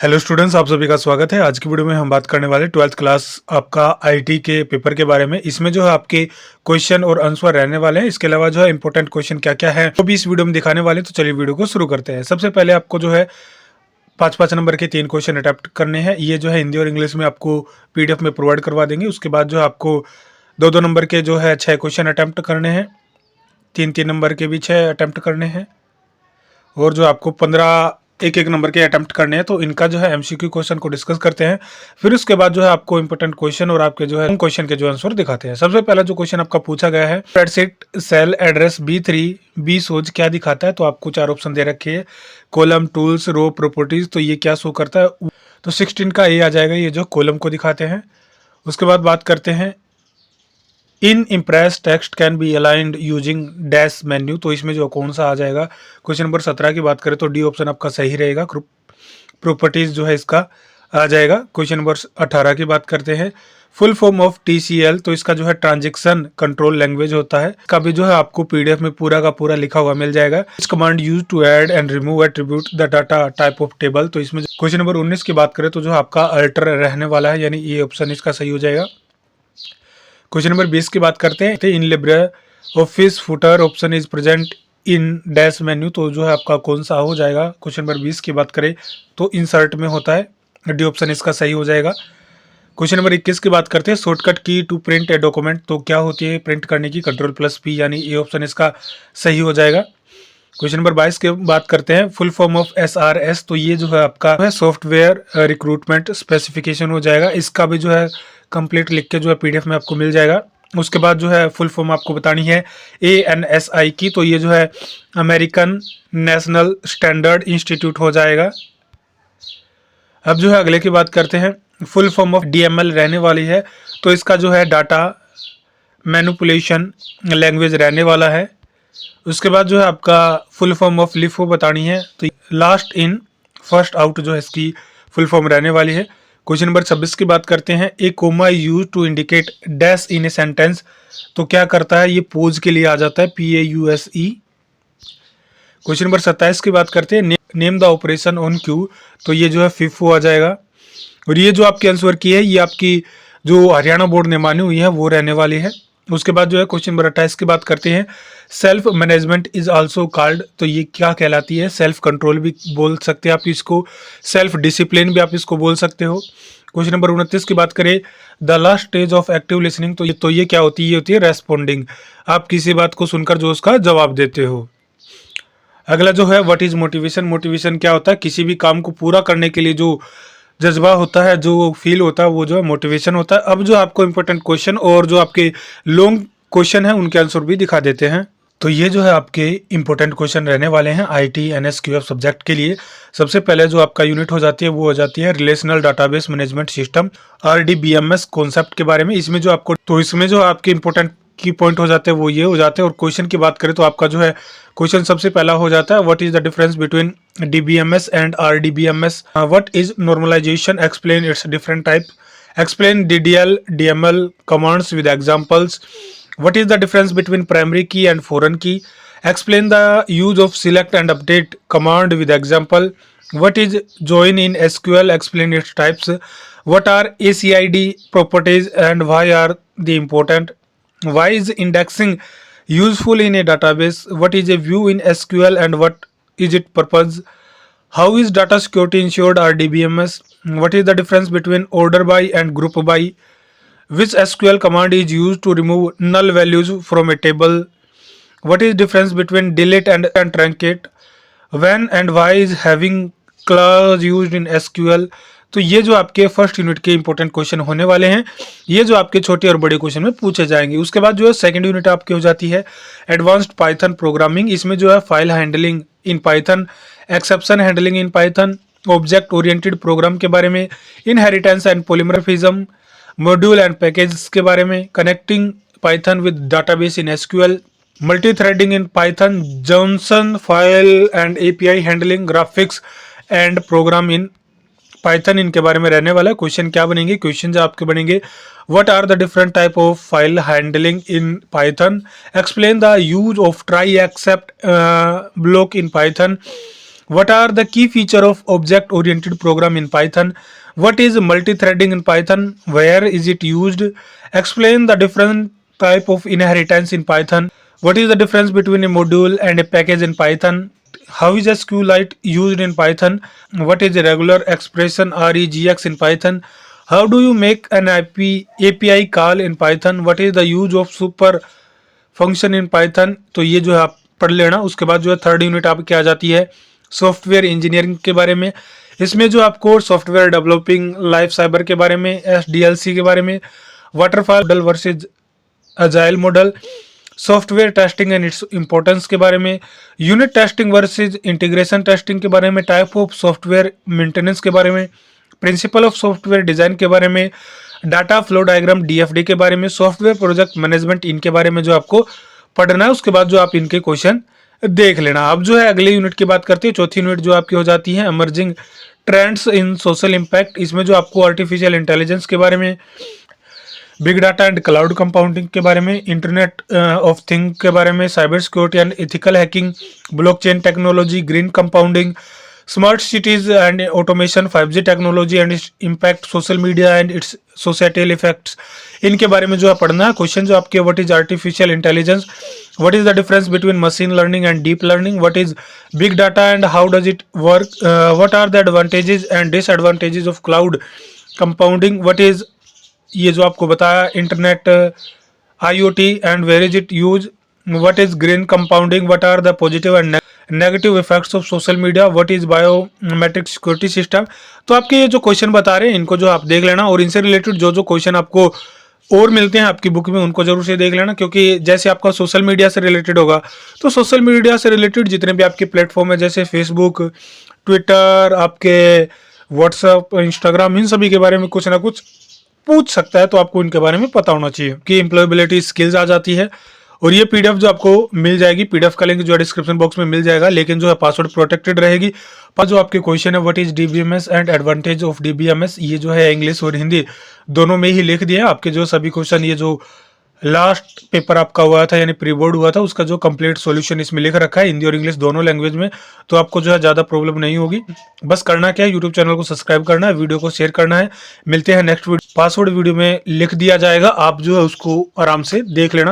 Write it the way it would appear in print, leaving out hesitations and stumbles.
Hello students, आप सभी का स्वागत है। आज की वीडियो में हम बात करने वाले 12th क्लास आपका आईटी के पेपर के बारे में। इसमें जो है आपके क्वेश्चन और आंसर रहने वाले हैं। इसके अलावा जो है इंपॉर्टेंट क्वेश्चन क्या क्या है वो भी इस वीडियो में दिखाने वाले। तो चलिए वीडियो को शुरू करते हैं। सबसे पहले आपको जो है 5-5 नंबर के 3 क्वेश्चन अटेम्प्ट करने हैं। ये जो है हिंदी और इंग्लिश में आपको पीडीएफ में प्रोवाइड करवा देंगे। उसके बाद जो है आपको 2-2 नंबर के जो है 6 क्वेश्चन अटेम्प्ट करने हैं। 3-3 नंबर के भी 6 अटेम्प्ट करने हैं और जो आपको 15 एक नंबर के अटेम्प्ट करने हैं। तो इनका जो है एमसीक्यू क्वेश्चन को डिस्कस करते हैं। फिर उसके बाद जो है आपको इंपॉर्टेंट क्वेश्चन और आपके जो है क्वेश्चन के जो आंसर दिखाते हैं। सबसे पहला जो क्वेश्चन आपका पूछा गया है, spreadsheet cell address B3 B shows क्या दिखाता है। तो आपको 4 ऑप्शन दे रखे हैं, कॉलम, टूल्स, रो, प्रॉपर्टीज। तो ये क्या शो करता है, तो 16 का ए आ जाएगा, ये जो कॉलम को दिखाते हैं। उसके बाद बात करते हैं, in Impress text can be aligned using dash menu. तो इसमें जो कौन सा आ जाएगा। क्वेश्चन नंबर 17 की बात करें तो डी ऑप्शन आपका सही रहेगा, प्रॉपर्टीज जो है इसका आ जाएगा। क्वेश्चन नंबर 18 की बात करते हैं, फुल फॉर्म ऑफ TCL। तो इसका जो है ट्रांजेक्शन कंट्रोल लैंग्वेज होता है। इसका भी जो है आपको पीडीएफ में पूरा का पूरा लिखा हुआ मिल जाएगा। इस command use to add and remove attribute the data type of table. तो इसमें क्वेश्चन नंबर 19 की बात करें तो जो आपका अल्टर रहने वाला है, यानी ये ऑप्शन इसका सही हो जाएगा। क्वेश्चन नंबर 20 की बात करते हैं, इन Libre office footer option is present in dash menu. तो जो है आपका कौन सा हो जाएगा। क्वेश्चन नंबर 20 की बात करें तो इंसर्ट में होता है, डी ऑप्शन इसका सही हो जाएगा। क्वेश्चन नंबर 21 की बात करते हैं, शॉर्टकट की टू प्रिंट ए डॉक्यूमेंट। तो क्या होती है प्रिंट करने की, Ctrl+P, यानी ये ऑप्शन इसका सही हो जाएगा। क्वेश्चन नंबर 22 की बात करते हैं, फुल फॉर्म ऑफ SRS। तो ये जो है आपका सॉफ्टवेयर रिक्रूटमेंट स्पेसिफिकेशन हो जाएगा। इसका भी जो है कंप्लीट लिख के जो है पीडीएफ में आपको मिल जाएगा। उसके बाद जो है फुल फॉर्म आपको बतानी है ANSI की। तो ये जो है अमेरिकन नेशनल स्टैंडर्ड इंस्टीट्यूट हो जाएगा। अब जो है अगले की बात करते हैं, फुल फॉर्म ऑफ DML रहने वाली है। तो इसका जो है डाटा मैनिपुलेशन लैंग्वेज रहने वाला है। उसके बाद जो है आपका फुल फॉर्म ऑफ लिफो बतानी है। तो लास्ट इन फर्स्ट आउट जो है इसकी फुल फॉर्म रहने वाली है। क्वेश्चन नंबर 26 की बात करते हैं, a comma use to indicate dash in a sentence. तो क्या करता है, ये पोज के लिए आ जाता है, PAUSE। क्वेश्चन नंबर 27 की बात करते हैं, name the operation on Q. तो ये जो है FIFO आ जाएगा। और ये जो आपके आंसर की है, ये आपकी जो हरियाणा बोर्ड ने मानी हुई है वो रहने वाली है। उसके बाद जो है क्वेश्चन नंबर 28 की बात करते हैं, self management is also called. तो ये क्या कहलाती है, सेल्फ कंट्रोल भी बोल सकते हैं आप इसको, सेल्फ डिसिप्लिन भी आप इसको बोल सकते हो। क्वेश्चन नंबर 29 की बात करें, the last stage of active listening. तो ये क्या होती है, ये होती है रेस्पोंडिंग। आप किसी बात को सुनकर जो उसका जवाब देते हो। अगला जो है, व्हाट इज मोटिवेशन। मोटिवेशन क्या होता है, किसी भी काम को पूरा करने के लिए जो जज्बा होता है, जो फील होता है, वो जो है मोटिवेशन होता है। अब जो आपको इंपॉर्टेंट क्वेश्चन और जो आपके लॉन्ग क्वेश्चन है उनके आंसर भी दिखा देते हैं। तो ये जो है आपके इंपॉर्टेंट क्वेश्चन रहने वाले हैं IT NSQF सब्जेक्ट के लिए। सबसे पहले जो आपका यूनिट हो जाती है वो हो जाती है relational database management system, RDBMS concept के बारे में। इसमें जो आपको, तो इसमें जो आपके इंपॉर्टेंट की पॉइंट हो जाते हैं वो ये हो जाते हैं। और क्वेश्चन की बात करें तो आपका जो है क्वेश्चन सबसे पहला हो जाता है, what is the difference between DBMS and RDBMS। What is normalization, explain its different type, explain DDL DML commands with examples. What is the difference between primary key and foreign key? Explain the use of select and update command with example. What is join in SQL? Explain its types. What are ACID properties and why are they important? Why is indexing useful in a database? What is a view in SQL and what is its purpose? How is data security ensured RDBMS? What is the difference between order by and group by? Which SQL command is used to remove null values from a table? What is difference between delete and truncate? When and why is having clause used in SQL? तो ये जो आपके first unit के important question होने वाले हैं, ये जो आपके छोटे और बड़े क्वेश्चन में पूछे जाएंगे। उसके बाद जो है सेकंड यूनिट आपकी हो जाती है एडवांस्ड पाइथन प्रोग्रामिंग। इसमें जो है file handling in Python, exception handling in Python, object oriented program के बारे में, inheritance and polymorphism, module and package के बारे में, connecting Python with database in SQL, multi threading in Python, JSON file and API handling, graphics and program in Python, इनके बारे में रहने वाला है। क्वेश्चन क्या बनेंगे, क्वेश्चन जो आपके बनेंगे, what are the different type of file handling in Python, explain the use of try except block in Python, What are the key feature of object oriented program in Python? What is multi-threading in Python? Where is it used? Explain the different type of inheritance in Python. What is the difference between a module and a package in Python? How is SQLite used in Python? What is a regular expression regx in Python? How do you make an API call in Python? What is the use of super function in Python? तो ये जो है आप पढ़ लेना। उसके बाद जो है थर्ड यूनिट आपकी आ जाती है सॉफ्टवेयर इंजीनियरिंग के बारे में। इसमें जो आपको सॉफ्टवेयर डेवलपिंग लाइफ साइबर के बारे में, SDLC के बारे में, waterfall model versus agile model, software testing and its importance के बारे में, unit testing versus integration testing के बारे में, टाइप ऑफ सॉफ्टवेयर मेंटेनेंस के बारे में, प्रिंसिपल ऑफ सॉफ्टवेयर डिजाइन के बारे में, डाटा फ्लो डायग्राम DFD के बारे में, सॉफ्टवेयर प्रोजेक्ट मैनेजमेंट इनके बारे में जो आपको पढ़ना है। उसके बाद जो आप इनके क्वेश्चन देख लेना। अब जो है अगले यूनिट की बात करते हैं। चौथी यूनिट जो आपकी हो जाती है emerging trends in social impact. इसमें जो आपको आर्टिफिशियल इंटेलिजेंस के बारे में, big data and cloud compounding के बारे में, इंटरनेट ऑफ थिंग के बारे में, cyber security and ethical hacking, blockchain technology, green compounding, smart cities and automation, 5G technology and its impact, social media and it's societal effects, इनके बारे में जो है पढ़ना है। क्वेश्चन जो आपके what is artificial intelligence, what is the difference between machine learning and deep learning, what is big data and how does it work, what are the advantages and disadvantages of cloud compounding, what is ये जो आपको बताया internet IoT and where is it use, what is green compounding, what are the positive and negative effects of social media, what is biometric security system. तो आपके ये जो question बता रहे हैं इनको जो आप देख लेना, और इनसे रिलेटेड जो जो क्वेश्चन आपको और मिलते हैं आपकी बुक में उनको जरूर से देख लेना, क्योंकि जैसे आपका सोशल मीडिया से रिलेटेड होगा तो सोशल मीडिया से रिलेटेड जितने भी आपके प्लेटफॉर्म है जैसे फेसबुक, ट्विटर, आपके व्हाट्सएप, इंस्टाग्राम, इन सभी के बारे में कुछ ना कुछ पूछ सकता है। तो आपको इनके बारे में पता होना चाहिए कि एम्प्लॉयबिलिटी स्किल्स आ जाती है। और ये PDF जो आपको मिल जाएगी, PDF का लिंक जो है डिस्क्रिप्शन बॉक्स में मिल जाएगा, लेकिन जो है पासवर्ड प्रोटेक्टेड रहेगी। पर जो आपके क्वेश्चन है what is DBMS and advantage of DBMS, ये जो है इंग्लिश और हिंदी दोनों में ही लिख दिया। आपके जो सभी क्वेश्चन, ये जो लास्ट पेपर आपका हुआ था यानी प्री बोर्ड हुआ था, उसका जो कंप्लीट सॉल्यूशन इसमें लिख रखा है हिंदी और इंग्लिश दोनों लैंग्वेज में। तो आपको जो है ज़्यादा प्रॉब्लम नहीं होगी। बस करना क्या है, यूट्यूब चैनल को सब्सक्राइब करना है, वीडियो को शेयर करना है। मिलते हैं नेक्स्ट वीडियो, पासवर्ड वीडियो में लिख दिया जाएगा, आप जो है उसको आराम से देख लेना।